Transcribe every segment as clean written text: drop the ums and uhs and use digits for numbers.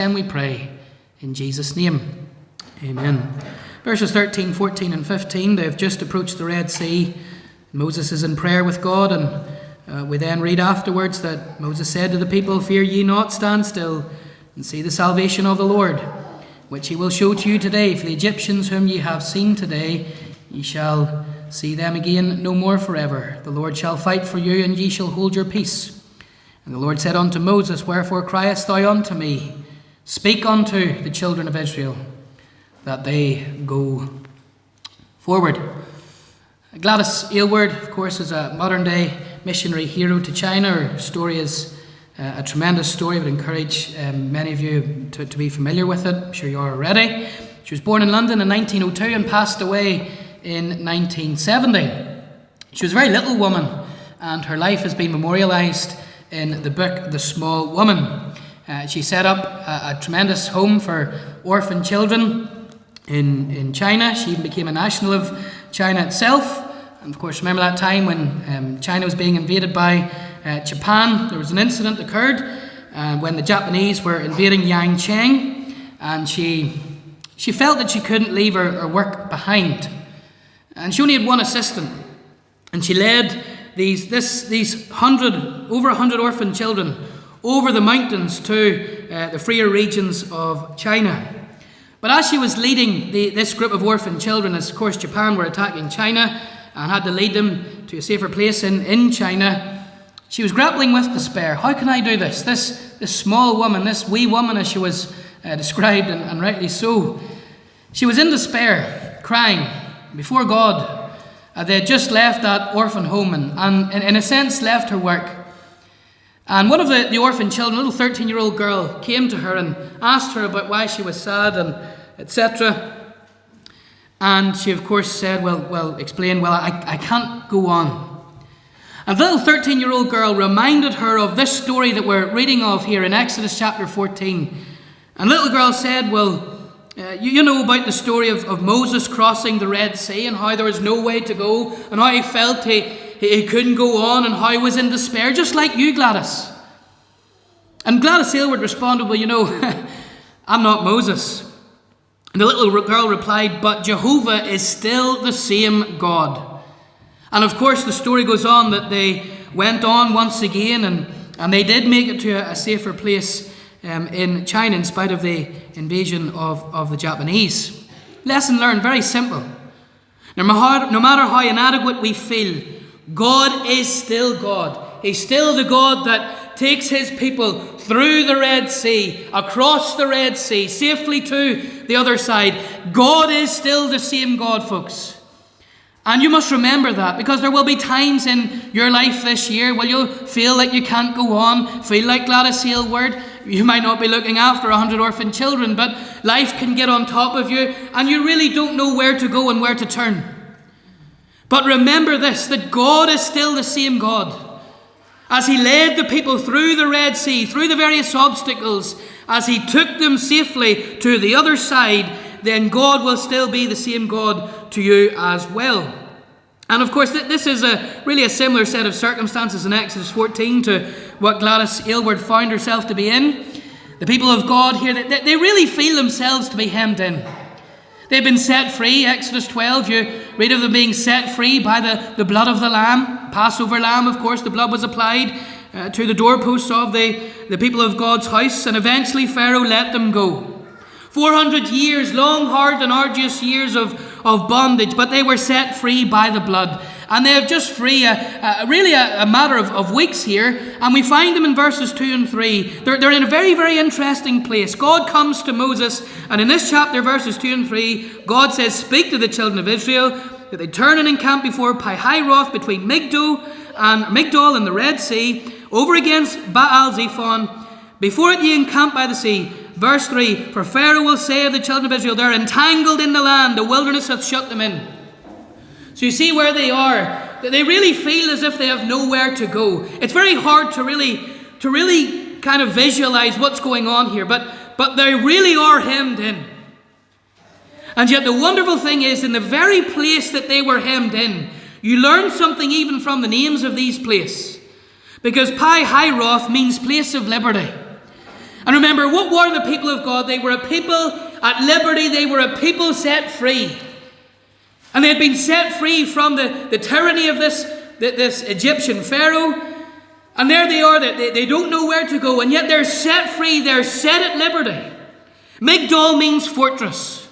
And we pray in Jesus' name. Amen. Verses 13, 14 and 15, they have just approached the Red Sea. Moses is in prayer with God, and we then read afterwards that Moses said to the people, "Fear ye not, stand still, and see the salvation of the Lord, which he will show to you today. For the Egyptians whom ye have seen today, ye shall see them again no more forever. The Lord shall fight for you, and ye shall hold your peace." And the Lord said unto Moses, "Wherefore criest thou unto me? Speak unto the children of Israel, that they go forward." Gladys Aylward, of course, is a modern-day missionary hero to China. Her story is a tremendous story. I would encourage many of you to be familiar with it. I'm sure you are already. She was born in London in 1902 and passed away in 1970. She was a very little woman, and her life has been memorialised in the book The Small Woman. She set up a tremendous home for orphan children in China. She even became a national of China itself. And of course, remember that time when China was being invaded by Japan. There was an incident occurred when the Japanese were invading Yangcheng, and she felt that she couldn't leave her work behind. And she only had one assistant, and she led these over 100 orphan children over the mountains to the freer regions of China. But as she was leading this group of orphan children, as of course Japan were attacking China and had to lead them to a safer place in China, she was grappling with despair. How can I do this? This small woman, this wee woman as she was described, and rightly so, she was in despair, crying before God. They had just left that orphan home and in a sense left her work. And one of the orphan children, a little 13-year-old girl, came to her and asked her about why she was sad and etc. And she, of course, said, explained, I can't go on. And the little 13-year-old girl reminded her of this story that we're reading of here in Exodus chapter 14. And the little girl said, you know about the story of Moses crossing the Red Sea and how there was no way to go and how he felt he couldn't go on and how he was in despair, just like you, Gladys. And Gladys Aylward responded, I'm not Moses. And the little girl replied, but Jehovah is still the same God. And of course the story goes on that they went on once again and they did make it to a safer place in China in spite of the invasion of the Japanese. Lesson learned, very simple. No matter how inadequate we feel, God is still God. He's still the God that takes his people through the Red Sea, across the Red Sea, safely to the other side. God is still the same God, folks. And you must remember that, because there will be times in your life this year where you'll feel like you can't go on, feel like Gladys Aylward. You might not be looking after 100 orphan children, but life can get on top of you and you really don't know where to go and where to turn. But remember this, that God is still the same God. As he led the people through the Red Sea, through the various obstacles, as he took them safely to the other side, then God will still be the same God to you as well. And of course, this is really a similar set of circumstances in Exodus 14 to what Gladys Aylward found herself to be in. The people of God here, they really feel themselves to be hemmed in. They've been set free. Exodus 12, you read of them being set free by the blood of the lamb. Passover lamb, of course, the blood was applied to the doorposts of the people of God's house, and eventually Pharaoh let them go. 400 years, long, hard and arduous years of bondage, but they were set free by the blood. And they have just free, really a matter of weeks here, and we find them in verses 2 and 3. They're in a very, very interesting place. God comes to Moses, and in this chapter, verses 2 and 3, God says, "Speak to the children of Israel, that they turn and encamp before Pi-Hahiroth between Migdol and the Red Sea, over against Baal-Zephon. Before it ye encamp by the sea." Verse 3, "For Pharaoh will say of the children of Israel, they're entangled in the land, the wilderness hath shut them in." So you see where they are. They really feel as if they have nowhere to go. It's very hard to really kind of visualize what's going on here, but they really are hemmed in. And yet the wonderful thing is, in the very place that they were hemmed in, you learn something even from the names of these places. Because Pi-Hahiroth means place of liberty. And remember, what were the people of God? They were a people at liberty. They were a people set free. And they had been set free from the tyranny of this Egyptian Pharaoh. And there they are. They don't know where to go. And yet they're set free. They're set at liberty. Migdol means fortress.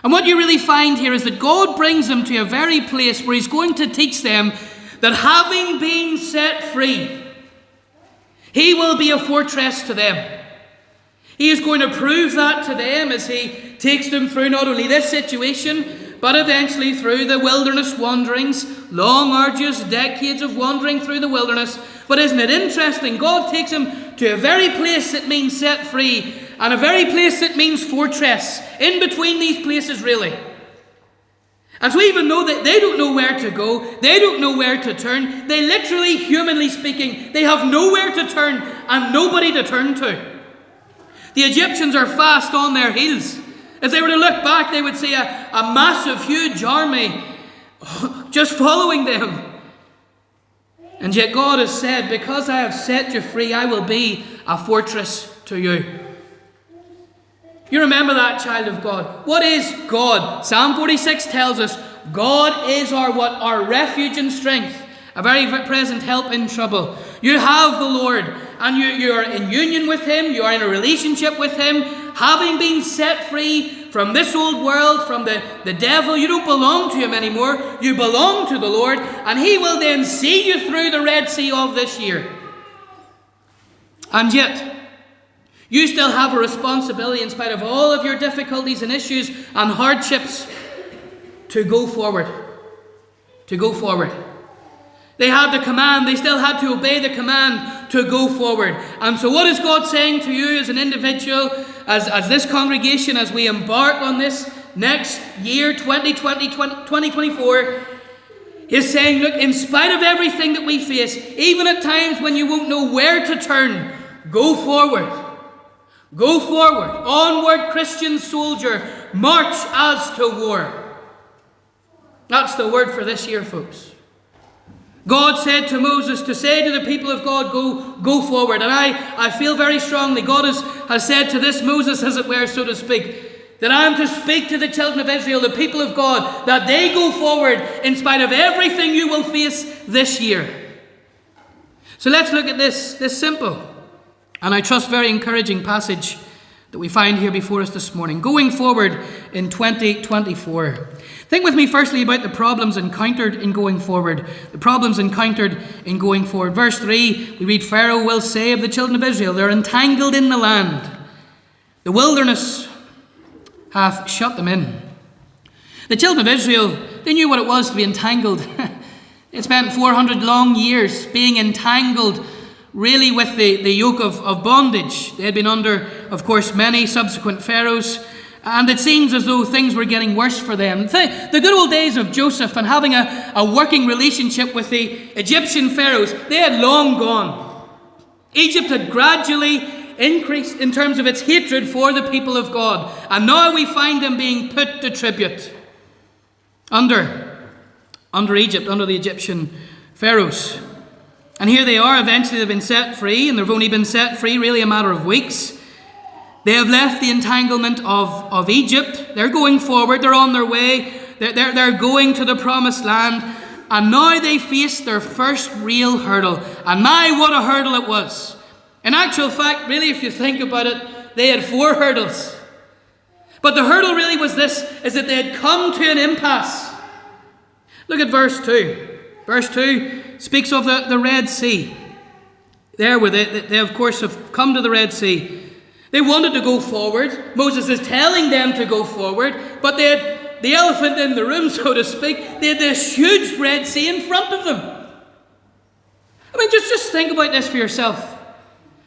And what you really find here is that God brings them to a very place where he's going to teach them that having been set free, he will be a fortress to them. He is going to prove that to them as he takes them through not only this situation, but eventually through the wilderness wanderings, long, arduous decades of wandering through the wilderness. But isn't it interesting? God takes them to a very place that means set free, and a very place that means fortress, in between these places really. And so even though they don't know where to go, they don't know where to turn, they literally, humanly speaking, they have nowhere to turn and nobody to turn to. The Egyptians are fast on their heels. If they were to look back, they would see a massive, huge army just following them. And yet God has said, because I have set you free, I will be a fortress to you. You remember that, child of God. What is God? Psalm 46 tells us, God is our refuge and strength, a very present help in trouble. You have the Lord, and you are in union with him, you are in a relationship with him, having been set free from this old world, from the devil. You don't belong to him anymore, you belong to the Lord, and he will then see you through the Red Sea of this year. And yet, you still have a responsibility, in spite of all of your difficulties and issues and hardships, to go forward. To go forward. They had the command, they still had to obey the command to go forward. And so what is God saying to you as an individual, as this congregation, as we embark on this next year, 2024, He's saying, look, in spite of everything that we face, even at times when you won't know where to turn, go forward. Go forward. Onward, Christian soldier. March as to war. That's the word for this year, folks. God said to Moses to say to the people of God, go forward. And I feel very strongly, God has said to this Moses, as it were, so to speak, that I am to speak to the children of Israel, the people of God, that they go forward in spite of everything you will face this year. So let's look at this simple, and I trust very encouraging passage that we find here before us this morning. Going forward in 2024. Think with me firstly about the problems encountered in going forward. The problems encountered in going forward. Verse 3, we read, Pharaoh will say of the children of Israel, they're entangled in the land. The wilderness hath shut them in. The children of Israel, they knew what it was to be entangled. They spent 400 long years being entangled really with the yoke of bondage. They had been under, of course, many subsequent pharaohs, and it seems as though things were getting worse for them. The good old days of Joseph and having a working relationship with the Egyptian pharaohs, they had long gone. Egypt had gradually increased in terms of its hatred for the people of God, and now we find them being put to tribute under Egypt, under the Egyptian pharaohs. And here they are, eventually they've been set free, and they've only been set free really a matter of weeks. They have left the entanglement of Egypt. They're going forward, they're on their way, they're going to the promised land, and now they face their first real hurdle. And my, what a hurdle it was. In actual fact, really, if you think about it, they had 4 hurdles. But the hurdle really was this, is that they had come to an impasse. Look at verse 2. Verse 2 speaks of the Red Sea. There where they of course have come to the Red Sea. They wanted to go forward. Moses is telling them to go forward, but they had the elephant in the room, so to speak. They had this huge Red Sea in front of them. I mean, just think about this for yourself.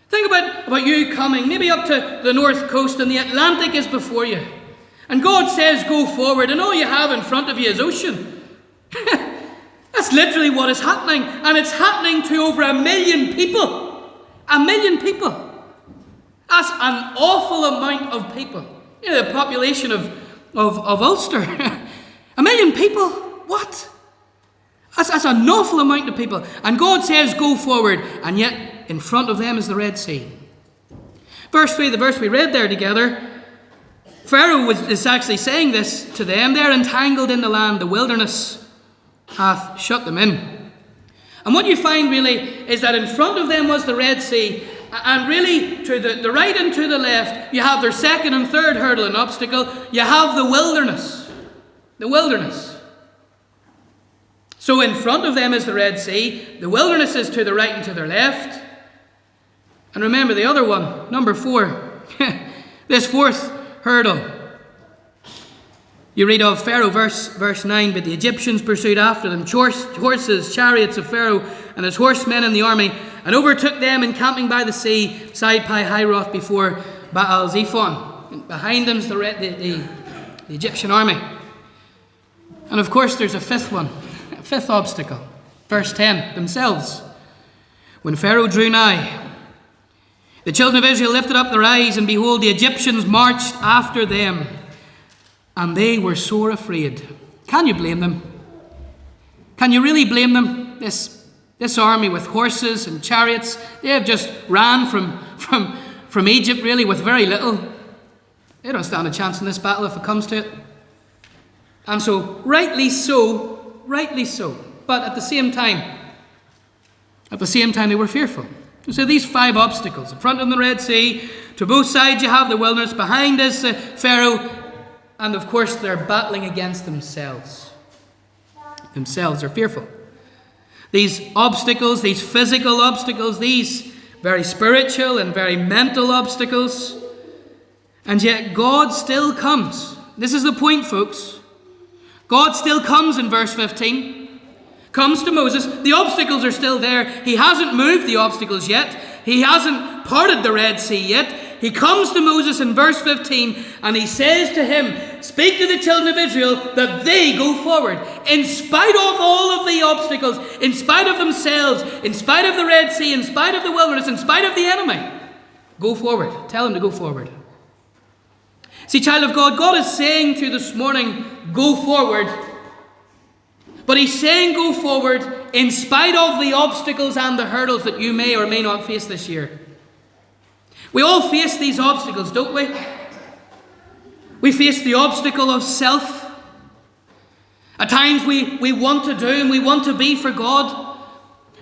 Think about you coming maybe up to the north coast, and the Atlantic is before you. And God says go forward, and all you have in front of you is ocean. That's literally what is happening. And it's happening to over 1 million people. 1 million people. That's an awful amount of people. You know, the population of Ulster. 1 million people? What? That's an awful amount of people. And God says go forward. And yet in front of them is the Red Sea. Verse 3, the verse we read there together, Pharaoh is actually saying this to them. They're entangled in the land. The wilderness hath shut them in. And what you find really is that in front of them was the Red Sea. And really to the right and to the left, you have their second and third hurdle and obstacle. You have the wilderness. The wilderness. So in front of them is the Red Sea. The wilderness is to the right and to their left. And remember the other one, number 4. This fourth hurdle. You read of Pharaoh, verse 9, but the Egyptians pursued after them, horses, chariots of Pharaoh, and his horsemen in the army, and overtook them encamping by the sea, beside Pi-Hiroth, before Baal-Zephon. And behind them is the Egyptian army. And of course there's a fifth one, a fifth obstacle. Verse 10, themselves. When Pharaoh drew nigh, the children of Israel lifted up their eyes, and behold, the Egyptians marched after them, and they were sore afraid. Can you blame them? Can you really blame them? This army with horses and chariots, they have just ran from Egypt really with very little. They don't stand a chance in this battle if it comes to it. And so, rightly so. But at the same time, they were fearful. So these 5 obstacles. In front of the Red Sea, to both sides you have the wilderness, behind is Pharaoh, and of course they're battling against themselves. Themselves are fearful. These obstacles, these physical obstacles, these very spiritual and very mental obstacles, and yet God still comes. This is the point, folks. God still comes in verse 15. Comes to Moses. The obstacles are still there. He hasn't moved the obstacles yet. He hasn't parted the Red Sea yet. He comes to Moses in verse 15 and he says to him, speak to the children of Israel that they go forward. In spite of all of the obstacles, in spite of themselves, in spite of the Red Sea, in spite of the wilderness, in spite of the enemy, go forward. Tell them to go forward. See, child of God, God is saying to you this morning, go forward. But he's saying go forward in spite of the obstacles and the hurdles that you may or may not face this year. We all face these obstacles, don't we? We face the obstacle of self. At times we want to do and we want to be for God.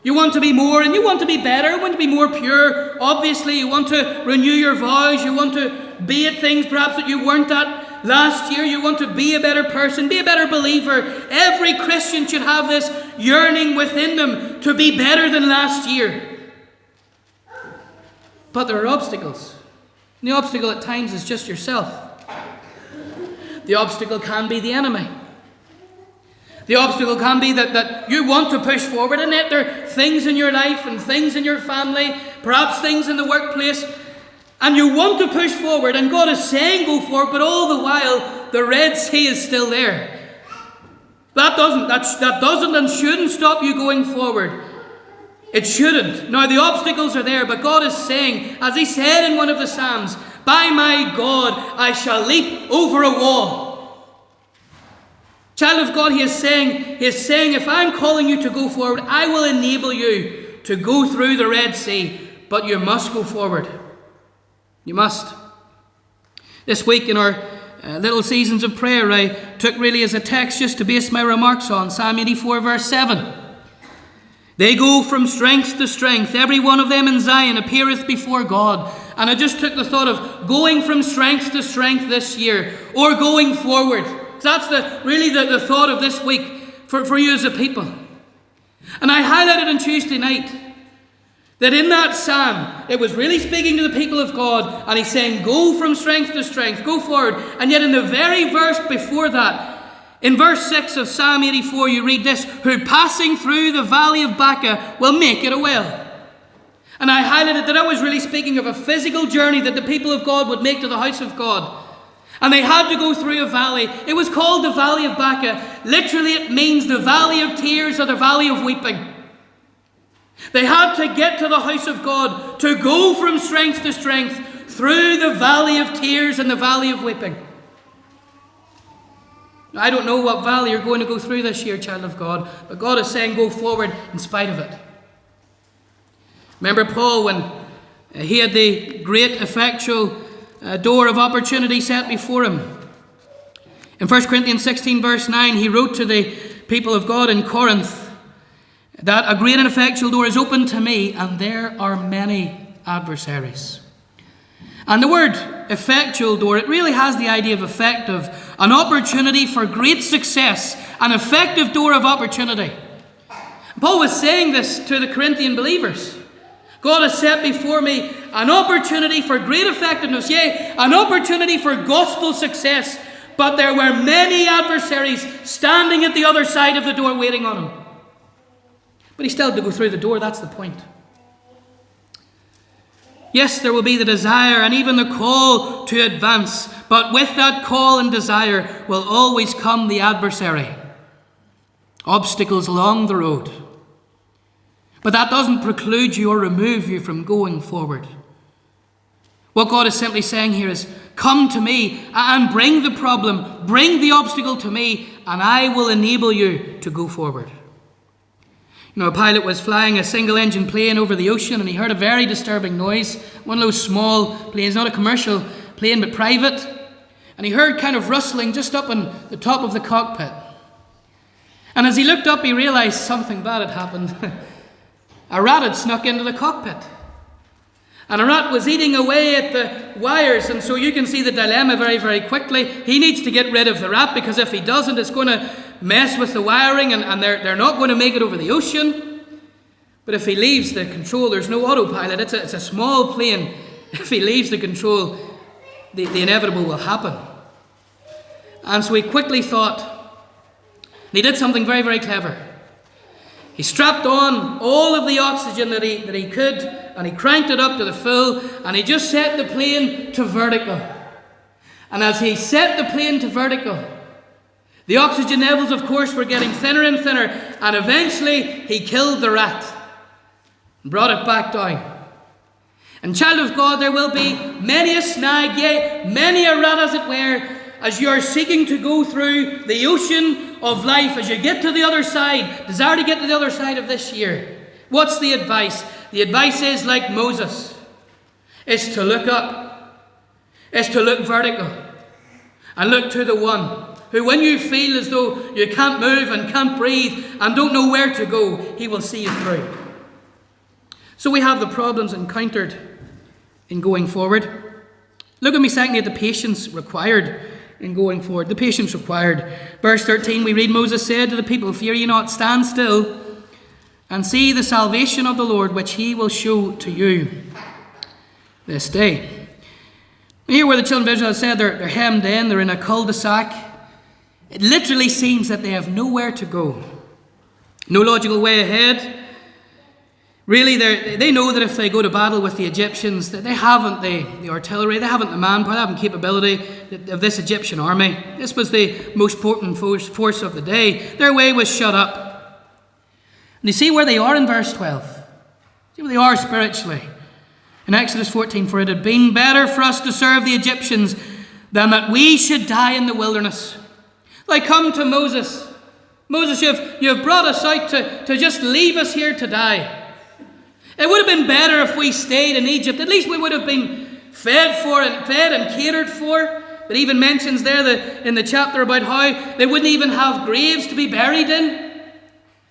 You want to be more and you want to be better, you want to be more pure. Obviously, you want to renew your vows. You want to be at things perhaps that you weren't at last year. You want to be a better person, be a better believer. Every Christian should have this yearning within them to be better than last year. But there are obstacles. And the obstacle at times is just yourself. The obstacle can be the enemy. The obstacle can be that you want to push forward, and yet there are things in your life and things in your family, perhaps things in the workplace, and you want to push forward, and God is saying go forward, but all the while the Red Sea is still there. That doesn't and shouldn't stop you going forward. It shouldn't. Now the obstacles are there, but God is saying, as he said in one of the Psalms, by my God I shall leap over a wall. Child of God, he is saying, if I'm calling you to go forward, I will enable you to go through the Red Sea, but you must go forward. You must. This week in our little seasons of prayer, I took really as a text just to base my remarks on Psalm 84 verse 7. They go from strength to strength. Every one of them in Zion appeareth before God. And I just took the thought of going from strength to strength this year, or going forward. That's really the thought of this week for you as a people. And I highlighted on Tuesday night that in that psalm, it was really speaking to the people of God, and he's saying, go from strength to strength, go forward. And yet in the very verse before that, in verse 6 of Psalm 84, you read this, who passing through the valley of Baca will make it a well. And I highlighted that I was really speaking of a physical journey that the people of God would make to the house of God. And they had to go through a valley. It was called the Valley of Baca. Literally it means the valley of tears or the valley of weeping. They had to get to the house of God, to go from strength to strength through the valley of tears and the valley of weeping. Now, I don't know what valley you're going to go through this year, child of God, but God is saying go forward in spite of it. Remember Paul when He had the great effectual door of opportunity set before him. In 1 Corinthians 16 verse 9, he wrote to the people of God in Corinth that a great and effectual door is open to me, and there are many adversaries. And the word effectual door, it really has the idea of effective, an opportunity for great success, an effective door of opportunity. Paul was saying this to the Corinthian believers. God has set before me an opportunity for great effectiveness, yea, an opportunity for gospel success, but there were many adversaries standing at the other side of the door waiting on him. But he still had to go through the door, that's the point. Yes, there will be the desire and even the call to advance, but with that call and desire will always come the adversary. Obstacles along the road. But that doesn't preclude you or remove you from going forward. What God is simply saying here is, come to me and bring the problem, bring the obstacle to me, and I will enable you to go forward. You know, a pilot was flying a single-engine plane over the ocean, and he heard a very disturbing noise. One of those small planes, not a commercial plane, but private. And he heard kind of rustling just up on the top of the cockpit. And as he looked up, he realized something bad had happened. A rat had snuck into the cockpit. And a rat was eating away at the wires, and so you can see the dilemma very, very quickly. He needs to get rid of the rat, because if he doesn't, it's going to mess with the wiring, and they're not going to make it over the ocean. But if he leaves the control, there's no autopilot. It's a small plane. If he leaves the control, the inevitable will happen. And so he quickly thought, and he did something very, very clever. He strapped on all of the oxygen that he could, and he cranked it up to the full, and he just set the plane to vertical. And as he set the plane to vertical, the oxygen levels, of course, were getting thinner and thinner, and eventually he killed the rat and brought it back down. And child of God, there will be many a snag, yea, many a rat, as it were, as you are seeking to go through the ocean of life, as you get to the other side, desire to get to the other side of this year. What's the advice? The advice is, like Moses, is to look up, is to look vertical, and look to the one who, when you feel as though you can't move and can't breathe and don't know where to go, he will see you through. So we have the problems encountered in going forward. Look at me secondly at the patience required in going forward. The patience required. Verse 13, we read, Moses said to the people, fear ye not, stand still and see the salvation of the Lord, which he will show to you this day. Here where the children of Israel said they're hemmed in, they're in a cul-de-sac. It literally seems that they have nowhere to go. No logical way ahead. Really, they know that if they go to battle with the Egyptians, that they haven't the artillery, they haven't the manpower, they haven't capability of this Egyptian army. This was the most potent force of the day. Their way was shut up. And you see where they are in verse 12. See where they are spiritually. In Exodus 14, for it had been better for us to serve the Egyptians than that we should die in the wilderness. They come to Moses. Moses, you've brought us out to just leave us here to die. It would have been better if we stayed in Egypt. At least we would have been fed and catered for. It even mentions there in the chapter about how they wouldn't even have graves to be buried in.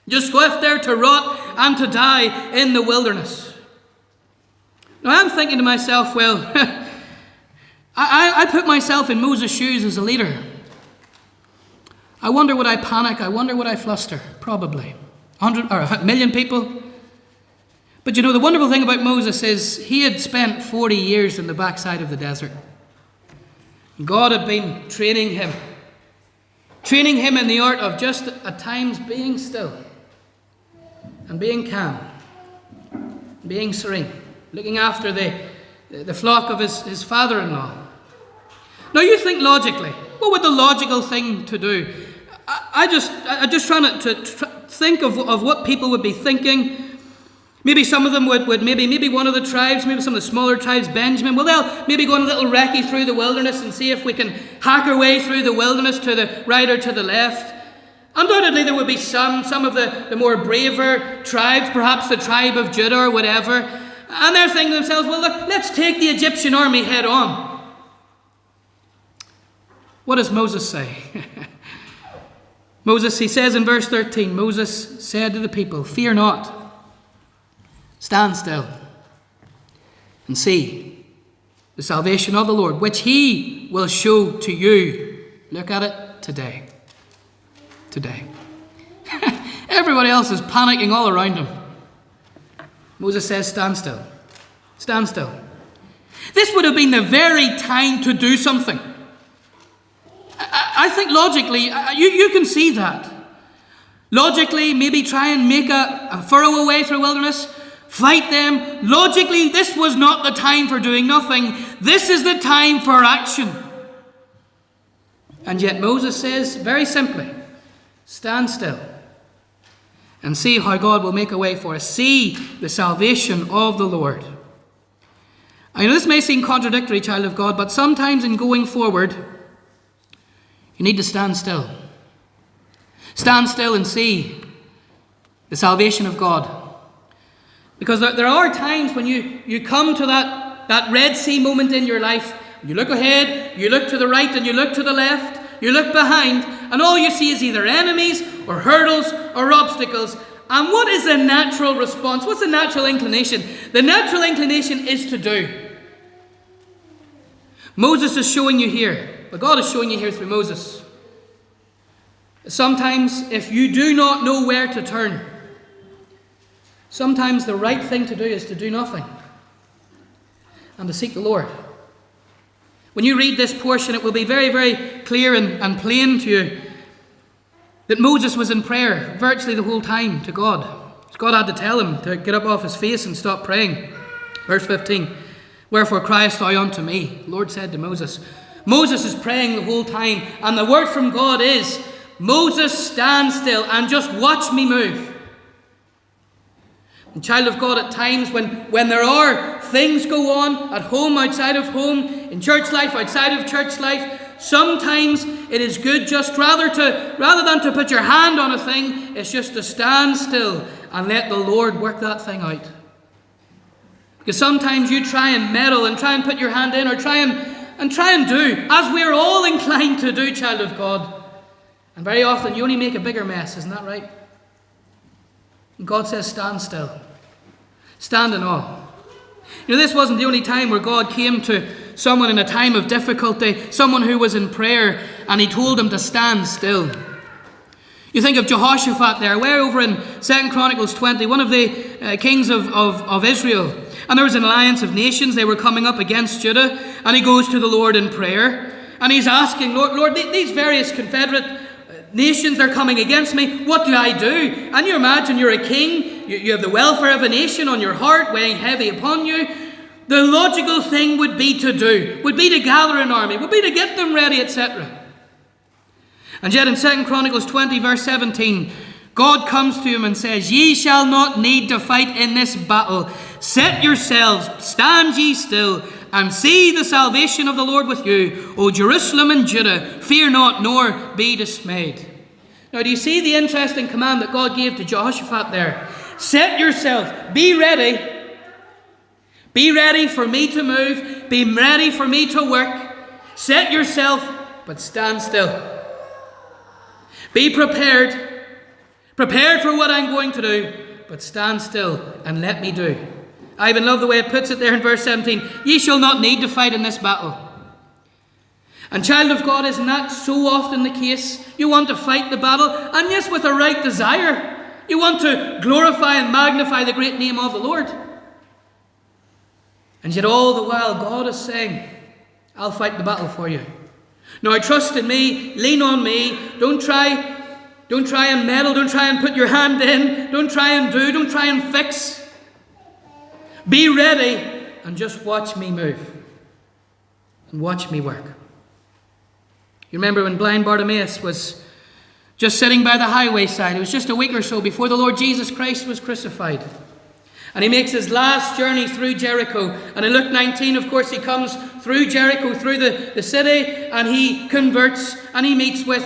Just left there to rot and to die in the wilderness. Now I'm thinking to myself, well, I put myself in Moses' shoes as a leader. I wonder would I panic? I wonder would I fluster? Probably. 100 or 1 million people. But you know, the wonderful thing about Moses is he had spent 40 years in the backside of the desert. God had been training him in the art of just at times being still and being calm, being serene, looking after the flock of his father-in-law. Now you think logically, what would the logical thing to do? I just trying to think of what people would be thinking. Maybe some of them would maybe one of the tribes, maybe some of the smaller tribes, Benjamin, well, they'll maybe go on a little recce through the wilderness and see if we can hack our way through the wilderness to the right or to the left. Undoubtedly, there would be some of the more braver tribes, perhaps the tribe of Judah or whatever. And they're thinking to themselves, well, look, let's take the Egyptian army head on. What does Moses say? Moses, he says in verse 13, Moses said to the people, fear not, stand still, and see the salvation of the Lord, which he will show to you. Look at it today. Today. Everybody else is panicking all around him. Moses says, stand still. Stand still. This would have been the very time to do something. I think logically, you can see that. Logically, maybe try and make a furrow away through the wilderness, fight them. Logically, this was not the time for doing nothing. This is the time for action. And yet Moses says, very simply, stand still and see how God will make a way for us. See the salvation of the Lord. I know this may seem contradictory, child of God, but sometimes in going forward, you need to stand still. Stand still and see the salvation of God. Because there are times when you come to that Red Sea moment in your life. You look ahead, you look to the right and you look to the left, you look behind, and all you see is either enemies or hurdles or obstacles. And what is the natural response? What's the natural inclination? The natural inclination is to do. Moses is showing you here, but God is showing you here through Moses. Sometimes if you do not know where to turn, sometimes the right thing to do is to do nothing and to seek the Lord. When you read this portion, it will be very, very clear and plain to you that Moses was in prayer virtually the whole time to God. God had to tell him to get up off his face and stop praying. Verse 15, wherefore criest thou unto me? The Lord said to Moses. Moses is praying the whole time, and the word from God is, Moses, stand still and just watch me move. And child of God, at times when there are things go on at home, outside of home, in church life, outside of church life, sometimes it is good just rather than to put your hand on a thing, it's just to stand still and let the Lord work that thing out. Because sometimes you try and meddle and try and put your hand in or try and do, as we're all inclined to do, child of God. And very often you only make a bigger mess, isn't that right? And God says, stand still. Stand in awe. You know, this wasn't the only time where God came to someone in a time of difficulty, someone who was in prayer, and he told him to stand still. You think of Jehoshaphat there, way over in 2 Chronicles 20, one of the kings of Israel. And there was an alliance of nations. They were coming up against Judah. And he goes to the Lord in prayer. And he's asking, Lord, these various confederate nations, they're coming against me. What do I do? And you imagine you're a king. You have the welfare of a nation on your heart, weighing heavy upon you. The logical thing would be to gather an army, would be to get them ready, etc. And yet in 2 Chronicles 20, verse 17, God comes to him and says, ye shall not need to fight in this battle. Set yourselves, stand ye still, and see the salvation of the Lord with you, O Jerusalem and Judah. Fear not, nor be dismayed. Now, do you see the interesting command that God gave to Jehoshaphat there? Set yourself, be ready. Be ready for me to move. Be ready for me to work. Set yourself, but stand still. Be prepared. Prepared for what I'm going to do, but stand still and let me do. I even love the way it puts it there in verse 17. Ye shall not need to fight in this battle. And child of God, isn't that so often the case? You want to fight the battle, and yes, with a right desire. You want to glorify and magnify the great name of the Lord. And yet all the while God is saying, I'll fight the battle for you. Now trust in me, lean on me, don't try and meddle, don't try and put your hand in, don't try and fix. Be ready and just watch me move and watch me work. You remember when blind Bartimaeus was just sitting by the highway side. It was just a week or so before the Lord Jesus Christ was crucified. And he makes his last journey through Jericho. And in Luke 19, of course, he comes through Jericho, through the city, and he converts, and he meets with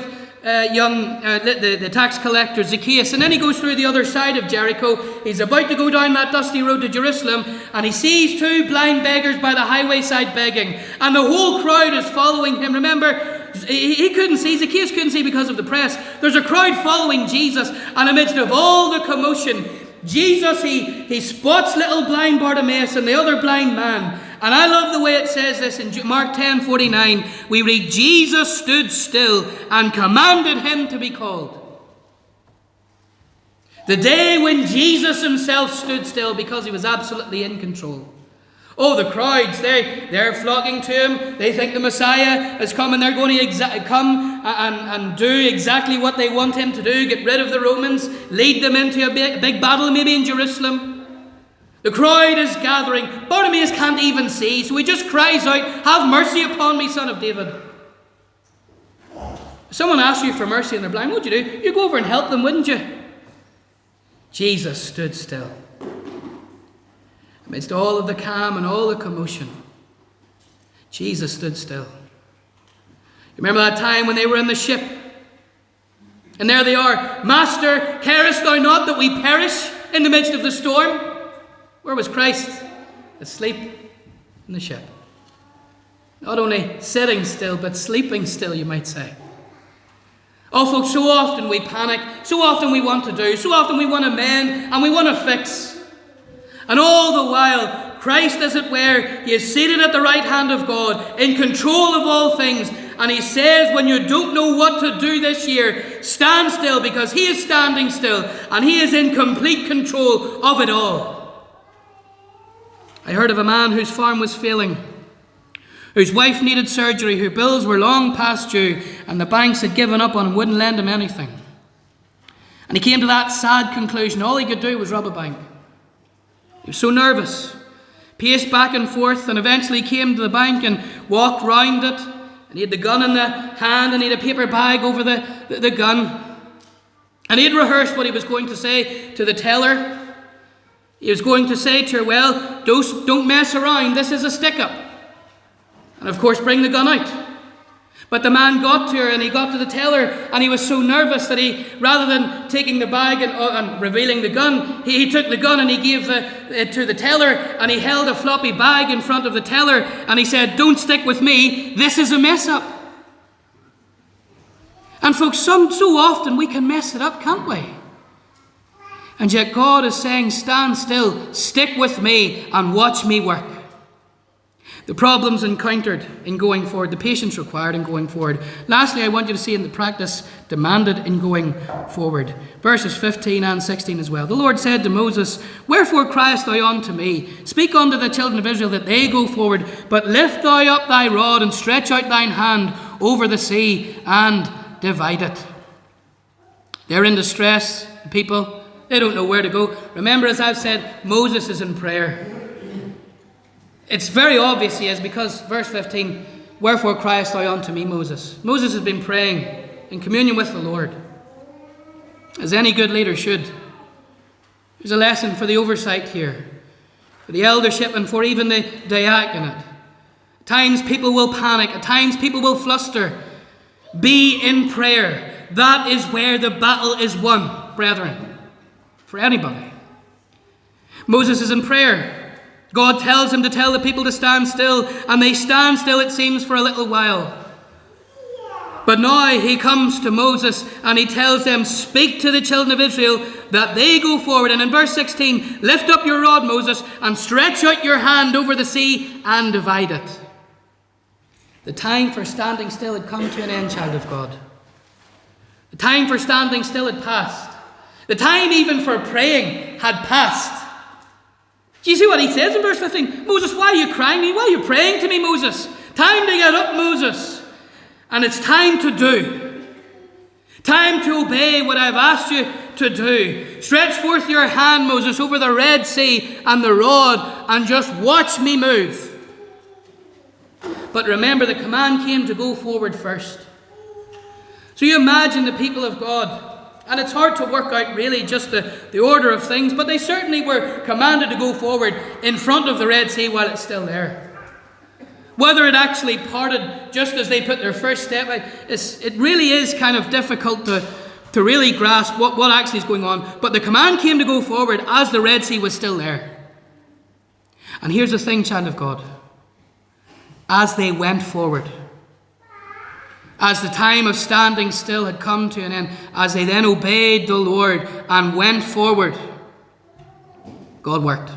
the tax collector Zacchaeus, and then he goes through the other side of Jericho. He's about to go down that dusty road to Jerusalem, and he sees two blind beggars by the highway side begging, and the whole crowd is following him. Remember, he couldn't see, Zacchaeus couldn't see because of the press. There's a crowd following Jesus, and amidst of all the commotion, Jesus, he spots little blind Bartimaeus and the other blind man. And I love the way it says this in Mark 10:49. We read, Jesus stood still and commanded him to be called. The day when Jesus himself stood still because he was absolutely in control. Oh, the crowds, they're flocking to him. They think the Messiah has come, and they're going to come and do exactly what they want him to do. Get rid of the Romans, lead them into a big battle maybe in Jerusalem. The crowd is gathering. Bartimaeus can't even see, so he just cries out, have mercy upon me, son of David. If someone asks you for mercy and they're blind, what would you do? You'd go over and help them, wouldn't you? Jesus stood still. Amidst all of the calm and all the commotion, Jesus stood still. You remember that time when they were in the ship? And there they are. Master, carest thou not that we perish in the midst of the storm? Where was Christ? Asleep in the ship. Not only sitting still, but sleeping still, you might say. Oh, folks, so often we panic. So often we want to do. So often we want to mend and we want to fix. And all the while, Christ, as it were, he is seated at the right hand of God, in control of all things. And he says, when you don't know what to do this year, stand still, because he is standing still, and he is in complete control of it all. I heard of a man whose farm was failing, whose wife needed surgery, whose bills were long past due, and the banks had given up on him, wouldn't lend him anything. And he came to that sad conclusion. All he could do was rob a bank. He was so nervous, paced back and forth, and eventually came to the bank and walked round it. And he had the gun in the hand, and he had a paper bag over the gun. And he had rehearsed what he was going to say to the teller. He was going to say to her, well, don't mess around, this is a stick-up. And of course, bring the gun out. But the man got to her, and he got to the teller, and he was so nervous that he, rather than taking the bag and revealing the gun, he took the gun and he gave it to the teller, and he held a floppy bag in front of the teller, and he said, don't stick with me, this is a mess-up. And folks, so often we can mess it up, can't we? And yet God is saying, stand still, stick with me, and watch me work. The problems encountered in going forward, the patience required in going forward. Lastly, I want you to see in the practice demanded in going forward. Verses 15 and 16 as well. The Lord said to Moses, wherefore criest thou unto me? Speak unto the children of Israel that they go forward, but lift thou up thy rod and stretch out thine hand over the sea and divide it. They're in distress, the people. They don't know where to go. Remember, as I've said, Moses is in prayer. It's very obvious he is, because verse 15, wherefore criest thou unto me, Moses? Moses has been praying in communion with the Lord, as any good leader should. There's a lesson for the oversight here, for the eldership and for even the diaconate. At times people will panic, at times people will fluster. Be in prayer. That is where the battle is won, brethren, for anybody. Moses is in prayer. God tells him to tell the people to stand still, and they stand still, it seems, for a little while. But now he comes to Moses and he tells them, speak to the children of Israel that they go forward. And in verse 16, lift up your rod, Moses, and stretch out your hand over the sea and divide it. The time for standing still had come to an end, child of God. The time for standing still had passed. The time even for praying had passed. Do you see what he says in verse 15? Moses, why are you crying to me? Why are you praying to me, Moses? Time to get up, Moses. And it's time to do. Time to obey what I've asked you to do. Stretch forth your hand, Moses, over the Red Sea and the rod, and just watch me move. But remember, the command came to go forward first. So you imagine the people of God. And it's hard to work out really just the order of things, but they certainly were commanded to go forward in front of the Red Sea while it's still there. Whether it actually parted just as they put their first step out, it really is kind of difficult to really grasp what actually is going on. But the command came to go forward as the Red Sea was still there. And here's the thing, child of God. As they went forward, as the time of standing still had come to an end, as they then obeyed the Lord and went forward, God worked.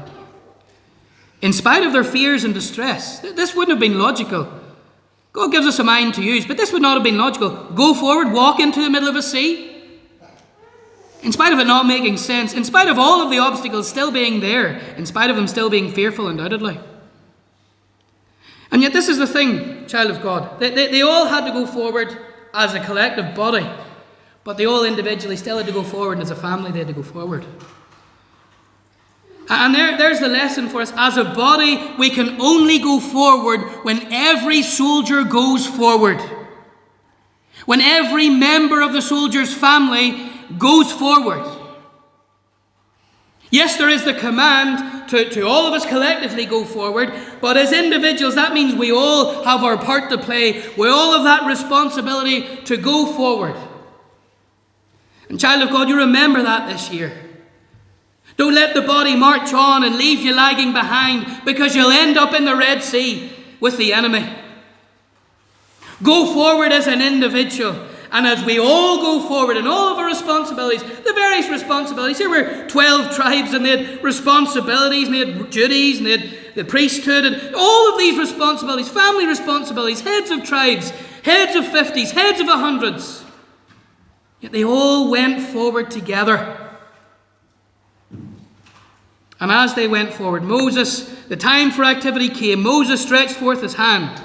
In spite of their fears and distress, this wouldn't have been logical. God gives us a mind to use, but this would not have been logical. Go forward, walk into the middle of a sea. In spite of it not making sense, in spite of all of the obstacles still being there, in spite of them still being fearful undoubtedly. And yet this is the thing, child of God. They all had to go forward as a collective body, but they all individually still had to go forward, and as a family they had to go forward. And there's the lesson for us. As a body, we can only go forward when every soldier goes forward. When every member of the soldier's family goes forward. Yes, there is the command to all of us collectively go forward, but as individuals, that means we all have our part to play. We all have that responsibility to go forward. And child of God, you remember that this year. Don't let the body march on and leave you lagging behind, because you'll end up in the Red Sea with the enemy. Go forward as an individual. And as we all go forward in all of our responsibilities, the various responsibilities, here were 12 tribes and they had responsibilities and they had duties and they had the priesthood and all of these responsibilities, family responsibilities, heads of tribes, heads of 50s, heads of 100s. Yet they all went forward together. And as they went forward, the time for activity came. Moses stretched forth his hand.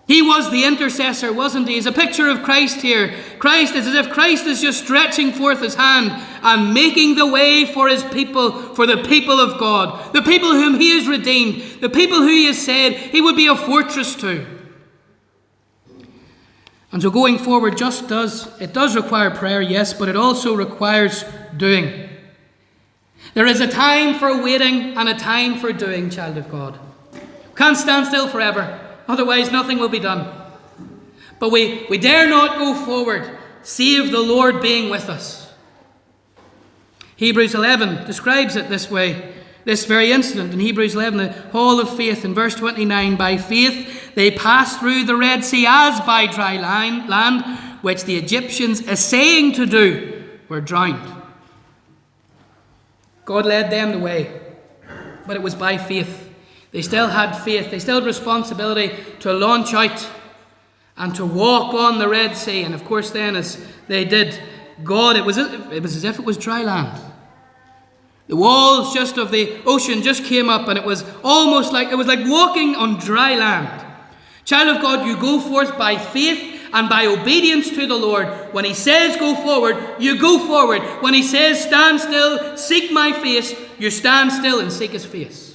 He was the intercessor, wasn't he? He's a picture of Christ here. Christ is as if Christ is just stretching forth his hand and making the way for his people, for the people of God, the people whom he has redeemed, the people who he has said he would be a fortress to. And so going forward it does require prayer, yes, but it also requires doing. There is a time for waiting and a time for doing, child of God. Can't stand still forever. Otherwise, nothing will be done. But we dare not go forward, save the Lord being with us. Hebrews 11 describes it this way, this very incident in Hebrews 11, the hall of faith in verse 29. By faith they passed through the Red Sea as by dry land, which the Egyptians, essaying to do, were drowned. God led them the way, but it was by faith. They still had faith. They still had responsibility to launch out and to walk on the Red Sea. And of course then, as they did, it was as if it was dry land. The walls just of the ocean just came up, and it was like walking on dry land. Child of God, you go forth by faith and by obedience to the Lord. When he says go forward, you go forward. When he says stand still, seek my face, you stand still and seek his face.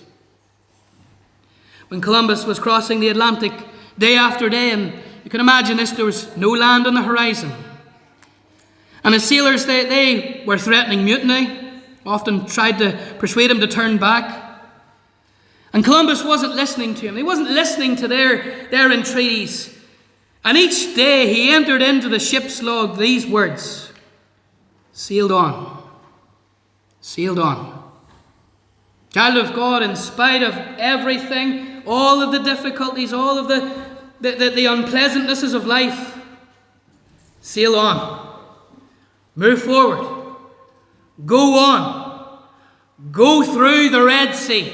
When Columbus was crossing the Atlantic day after day, and you can imagine this, there was no land on the horizon. And his sailors, they were threatening mutiny, often tried to persuade him to turn back. And Columbus wasn't listening to him. He wasn't listening to their entreaties. And each day he entered into the ship's log these words: sailed on, sailed on. Child of God, in spite of everything, all of the difficulties, all of the unpleasantnesses of life, sail on. Move forward. Go on. Go through the Red Sea.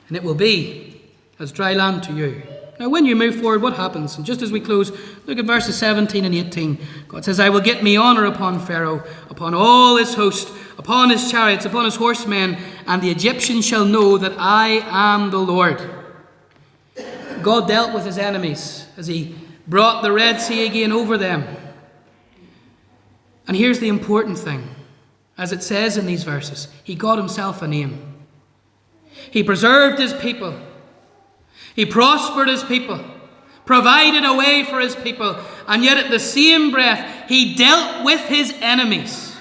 And it will be as dry land to you. Now, when you move forward, what happens? And just as we close, look at verses 17 and 18. God says, I will get me honor upon Pharaoh, upon all his host, upon his chariots, upon his horsemen, and the Egyptians shall know that I am the Lord. God dealt with his enemies as he brought the Red Sea again over them. And here's the important thing. As it says in these verses, he got himself a name. He preserved his people. He prospered his people, provided a way for his people, and yet at the same breath, he dealt with his enemies.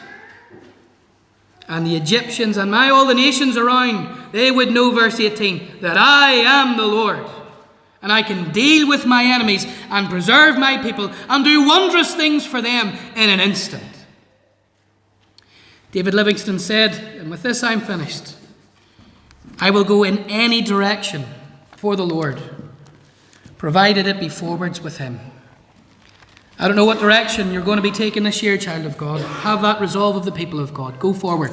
and the Egyptians and all the nations around, they would know, verse 18, that I am the Lord, and I can deal with my enemies and preserve my people and do wondrous things for them in an instant. David Livingstone said, and with this I'm finished, I will go in any direction for the Lord, provided it be forwards with him. I don't know what direction you're going to be taking this year, child of God. Have that resolve of the people of God. Go forward,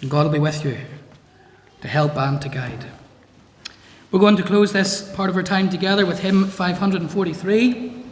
and God will be with you to help and to guide. We're going to close this part of our time together with hymn 543.